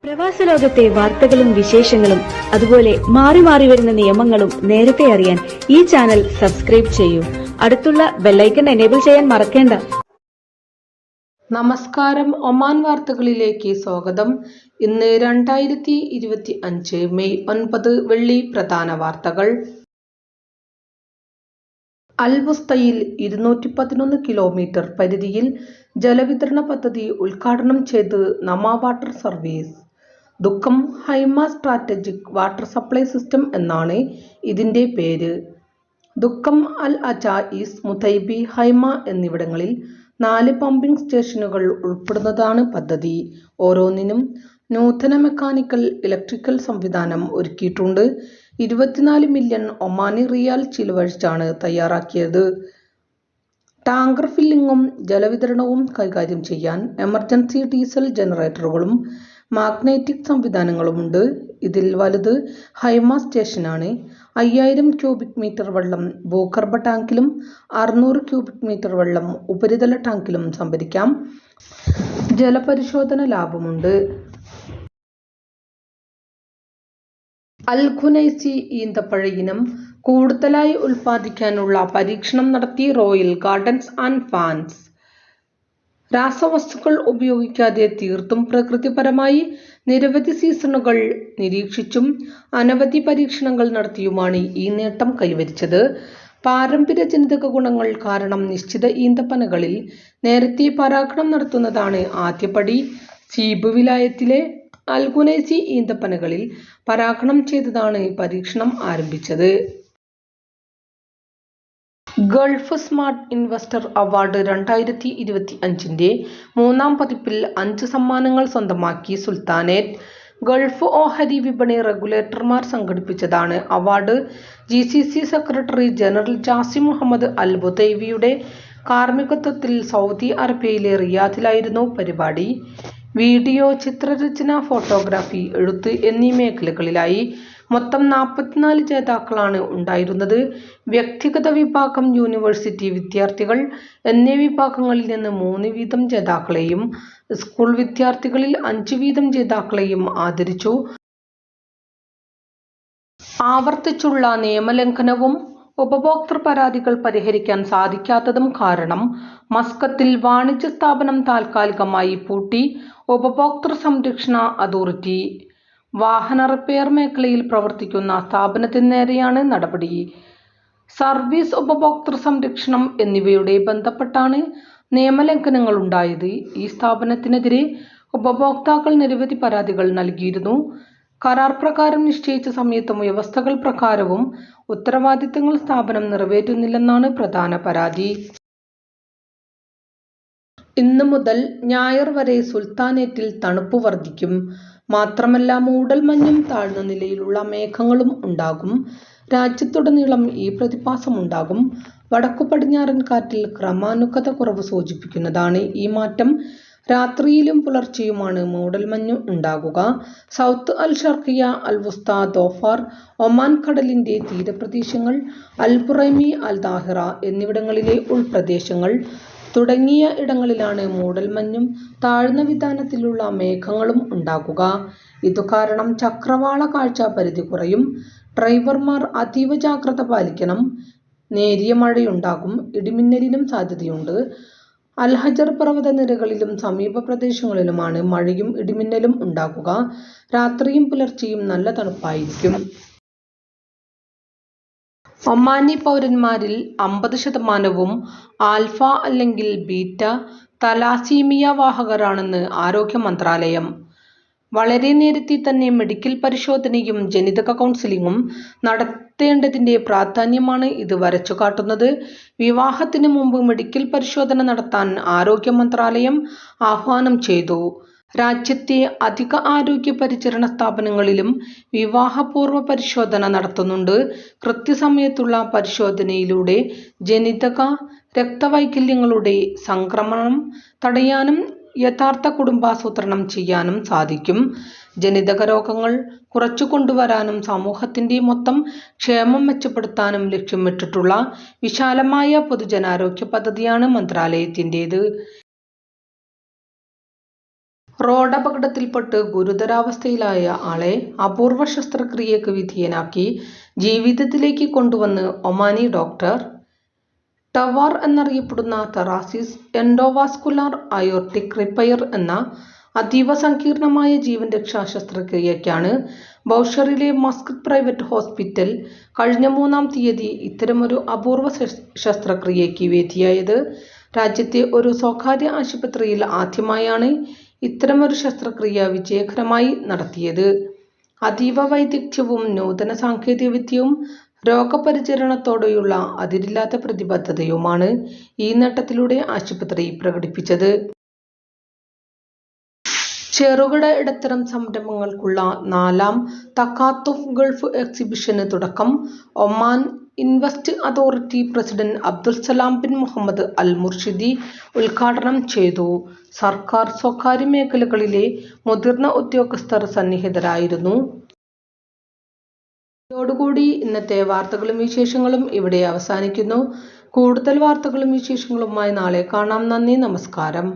പ്രവാസ ലോകത്തെ വാർത്തകളും വിശേഷങ്ങളും അതുപോലെ മാറി മാറി വരുന്ന നിയമങ്ങളും നേരത്തെ അറിയാൻ ഈ ചാനൽ സബ്സ്ക്രൈബ് ചെയ്യൂ. അടുത്തുള്ള ബെല്ലൈക്കൺ എനേബിൾ ചെയ്യാൻ മറക്കേണ്ട. നമസ്കാരം. ഒമാൻ വാർത്തകളിലേക്ക് സ്വാഗതം. ഇന്ന് 2025 മെയ് 9 വെള്ളി. പ്രധാന വാർത്തകൾ. അൽ വുസ്തയിൽ 211 കിലോമീറ്റർ പരിധിയിൽ ജലവിതരണ പദ്ധതി ഉദ്ഘാടനം ചെയ്ത് നമ വാട്ടർ സർവീസ്. ദുഃഖം Haima strategic water supply system എന്നാണ് ഇതിന്റെ പേര്. ദുഃഖം, അൽ അജായിസ്, മുതൈബി, ഹൈമ എന്നിവിടങ്ങളിൽ 4 പമ്പിംഗ് സ്റ്റേഷനുകൾ ഉൾപ്പെടുന്നതാണ് പദ്ധതി. ഓരോന്നിനും നൂതന മെക്കാനിക്കൽ, ഇലക്ട്രിക്കൽ സംവിധാനം ഒരുക്കിയിട്ടുണ്ട്. 24 മില്യൺ ഒമാനി റിയാൽ ചിലവഴിച്ചാണ് തയ്യാറാക്കിയത്. ടാങ്കർ ഫില്ലിംഗും ജലവിതരണവും കൈകാര്യം ചെയ്യാൻ എമർജൻസി ഡീസൽ ജനറേറ്ററുകളും മാഗ്നറ്റിക് സംവിധാനങ്ങളുമുണ്ട്. ഇതിൽ വലുത് ഹൈമ സ്റ്റേഷനാണ്. 5000 ക്യൂബിക് മീറ്റർ വെള്ളം ഭൂഗർഭ ടാങ്കിലും 600 ക്യൂബിക് മീറ്റർ വെള്ളം ഉപരിതല ടാങ്കിലും സംഭരിക്കാം. ജലപരിശോധന ലാബുമുണ്ട്. അൽ ഖുനൈസി ഈന്തപ്പഴ ഇനം കൂടുതലായി ഉൽപ്പാദിക്കാനുള്ള പരീക്ഷണം നടത്തി റോയൽ ഗാർഡൻസ് ആൻഡ് ഫാൻസ്. രാസവസ്തുക്കൾ ഉപയോഗിക്കാതെ തീർത്തും പ്രകൃതിപരമായി നിരവധി സീസണുകൾ നിരീക്ഷിച്ചും അനവധി പരീക്ഷണങ്ങൾ നടത്തിയുമാണ് ഈ നേട്ടം കൈവരിച്ചത്. പാരമ്പര്യ ജനിതക ഗുണങ്ങൾ കാരണം നിശ്ചിത ഈന്തപ്പനകളിൽ നേരത്തെ പരാഗണം നടത്തുന്നതാണ് ആദ്യപടി. സീബ് വിലായത്തിലെ അൽ ഖുനൈസി ഈന്തപ്പനകളിൽ പരാഗണം ചെയ്താണ് പരീക്ഷണം ആരംഭിച്ചത്. ഗൾഫ് സ്മാർട്ട് ഇൻവെസ്റ്റർ അവാർഡ് 2025ന്റെ 3ാം പതിപ്പിൽ 5 സമ്മാനങ്ങൾ സ്വന്തമാക്കി സുൽത്താനേറ്റ്. ഗൾഫ് ഓഹരി വിപണി റെഗുലേറ്റർമാർ സംഘടിപ്പിച്ചതാണ് award. GCC secretary general Jasim Muhammad Al ബുതൈവിയുടെ കാർമ്മികത്വത്തിൽ സൗദി അറേബ്യയിലെ റിയാദിലായിരുന്നു പരിപാടി. വീഡിയോ, ചിത്രരചന, ഫോട്ടോഗ്രാഫി, എഴുത്ത് എന്നീ മേഖലകളിലായി മൊത്തം 44 ജേതാക്കളാണ് ഉണ്ടായിരുന്നത്. വ്യക്തിഗത വിഭാഗം, യൂണിവേഴ്സിറ്റി വിദ്യാർത്ഥികൾ എന്നീ വിഭാഗങ്ങളിൽ നിന്ന് 3 വീതം ജേതാക്കളെയും സ്കൂൾ വിദ്യാർത്ഥികളിൽ 5 വീതം ജേതാക്കളെയും ആദരിച്ചു. ആവർത്തിച്ചുള്ള നിയമലംഘനവും ഉപഭോക്തൃ പരാതികൾ പരിഹരിക്കാൻ സാധിക്കാത്തതും കാരണം മസ്കത്തിൽ വാണിജ്യ സ്ഥാപനം താൽക്കാലികമായി പൂട്ടി. ഉപഭോക്തൃ സംരക്ഷണ അതോറിറ്റി. വാഹന റിപ്പയർ മേഖലയിൽ പ്രവർത്തിക്കുന്ന സ്ഥാപനത്തിന് നേരെയാണ് നടപടി. സർവീസ്, ഉപഭോക്തൃ സംരക്ഷണം എന്നിവയുടെ ബന്ധപ്പെട്ടാണ് നിയമലംഘനങ്ങളുണ്ടായത്. ഈ സ്ഥാപനത്തിനെതിരെ ഉപഭോക്താക്കൾ നിരവധി പരാതികൾ നൽകിയിരുന്നു. കരാർ പ്രകാരം നിശ്ചയിച്ച സമയത്തും വ്യവസ്ഥകൾ പ്രകാരവും ഉത്തരവാദിത്തങ്ങൾ സ്ഥാപനം നിറവേറ്റുന്നില്ലെന്നാണ് പ്രധാന പരാതി. ഇന്നു മുതൽ ഞായർ വരെ സുൽത്താനേറ്റിൽ തണുപ്പ് വർദ്ധിക്കും. മാത്രമല്ല, മൂടൽമഞ്ഞും താഴ്ന്ന നിലയിലുള്ള മേഘങ്ങളും ഉണ്ടാകും. രാജ്യത്തുടനീളം ഈ പ്രതിഭാസമുണ്ടാകും. വടക്കു പടിഞ്ഞാറൻ കാറ്റിൽ ക്രമാനുഗത കുറവ് സൂചിപ്പിക്കുന്നതാണ് ഈ മാറ്റം. രാത്രിയിലും പുലർച്ചെയുമാണ് മൂടൽമഞ്ഞ് ഉണ്ടാകുക. South Al Sharqiya, Al Wusta, Dhofar, Oman കടലിന്റെ തീരപ്രദേശങ്ങൾ, അൽ ബുറൈമി, അൽ ദാഹിറ എന്നിവിടങ്ങളിലെ ഉൾപ്രദേശങ്ങൾ തുടങ്ങിയ ഇടങ്ങളിലാണ് മൂടൽമഞ്ഞും താഴ്ന്ന വിതാനത്തിലുള്ള മേഘങ്ങളും ഉണ്ടാകുക. ഇതുകാരണം ചക്രവാള കാഴ്ച പരിധി കുറയും. ഡ്രൈവർമാർ അതീവ ജാഗ്രത പാലിക്കണം. നേരിയ മഴയുണ്ടാകും. ഇടിമിന്നലിനും സാധ്യതയുണ്ട്. അൽഹജർ പർവ്വതനിരകളിലും സമീപ പ്രദേശങ്ങളിലുമാണ് മഴയും ഇടിമിന്നലും ഉണ്ടാകുക. രാത്രിയും പുലർച്ചെയും നല്ല തണുപ്പായിരിക്കും. ഒമാനി പൗരന്മാരിൽ 50% ആൽഫ അല്ലെങ്കിൽ ബീറ്റ തലാസീമിയ വാഹകരാണെന്ന് ആരോഗ്യ മന്ത്രാലയം. വളരെ നേരത്തെ തന്നെ മെഡിക്കൽ പരിശോധനയും ജനിതക കൗൺസിലിംഗും നടത്തേണ്ടതിന്റെ പ്രാധാന്യമാണ് ഇത് വരച്ചുകാട്ടുന്നത്. വിവാഹത്തിന് മുമ്പ് മെഡിക്കൽ പരിശോധന നടത്താൻ ആരോഗ്യ മന്ത്രാലയം ആഹ്വാനം ചെയ്തു. രാജ്യത്തെ അധിക ആരോഗ്യ പരിചരണ സ്ഥാപനങ്ങളിലും വിവാഹപൂർവ്വ പരിശോധന നടത്തുന്നുണ്ട്. കൃത്യസമയത്തുള്ള പരിശോധനയിലൂടെ ജനിതക രക്തവൈകല്യങ്ങളുടെ സംക്രമണം തടയാനും യഥാർത്ഥ കുടുംബാസൂത്രണം ചെയ്യാനും സാധിക്കും. ജനിതക രോഗങ്ങൾ കുറച്ചുകൊണ്ടുവരാനും സമൂഹത്തിന്റെ മൊത്തം ക്ഷേമം മെച്ചപ്പെടുത്താനും ലക്ഷ്യമിട്ടിട്ടുള്ള വിശാലമായ പൊതുജനാരോഗ്യ പദ്ധതിയാണ് മന്ത്രാലയത്തിന്റേത്. റോഡപകടത്തിൽപ്പെട്ട് ഗുരുതരാവസ്ഥയിലായ ആളെ അപൂർവ ശസ്ത്രക്രിയക്ക് വിധേയനാക്കി ജീവിതത്തിലേക്ക് കൊണ്ടുവന്ന് ഒമാനി ഡോക്ടർ. ടവാർ എന്നറിയപ്പെടുന്ന തറാസിസ് എൻഡോവാസ്കുലാർ അയോർട്ടിക് റിപ്പയർ എന്ന അതീവ സങ്കീർണമായ ജീവൻ രക്ഷാ ശസ്ത്രക്രിയയ്ക്കാണ് ബൗഷറിലെ മസ്കത്ത് പ്രൈവറ്റ് ഹോസ്പിറ്റൽ കഴിഞ്ഞ 3-ാം തീയതി ഇത്തരമൊരു അപൂർവ ശസ്ത്രക്രിയയ്ക്ക് വേദിയായത്. രാജ്യത്തെ ഒരു സ്വകാര്യ ആശുപത്രിയിൽ ആദ്യമായാണ് ഇത്തരമൊരു ശസ്ത്രക്രിയ വിജയകരമായി നടത്തിയത്. അതീവ വൈദഗ്ധ്യവും നൂതന സാങ്കേതികവിദ്യയും രോഗപരിചരണത്തോടെയുള്ള അതിരില്ലാത്ത പ്രതിബദ്ധതയുമാണ് ഈ നേട്ടത്തിലൂടെ ആശുപത്രി പ്രകടിപ്പിച്ചത്. ചെറുകിട ഇടത്തരം സംരംഭങ്ങൾക്കുള്ള 4-ാം തക്കാത്തുഫ് ഗൾഫ് എക്സിബിഷന് തുടക്കം. Oman invest authority president Abdulsalam bin Muhammad Al Murshidi ഉദ്ഘാടനം ചെയ്തു. സർക്കാർ, സ്വകാര്യ മേഖലകളിലെ മുതിർന്ന ഉദ്യോഗസ്ഥർ സന്നിഹിതരായിരുന്നു. ഇതോടുകൂടി ഇന്നത്തെ വാർത്തകളും വിശേഷങ്ങളും ഇവിടെ അവസാനിക്കുന്നു. കൂടുതൽ വാർത്തകളും വിശേഷങ്ങളുമായി നാളെ കാണാം. നന്ദി, നമസ്കാരം.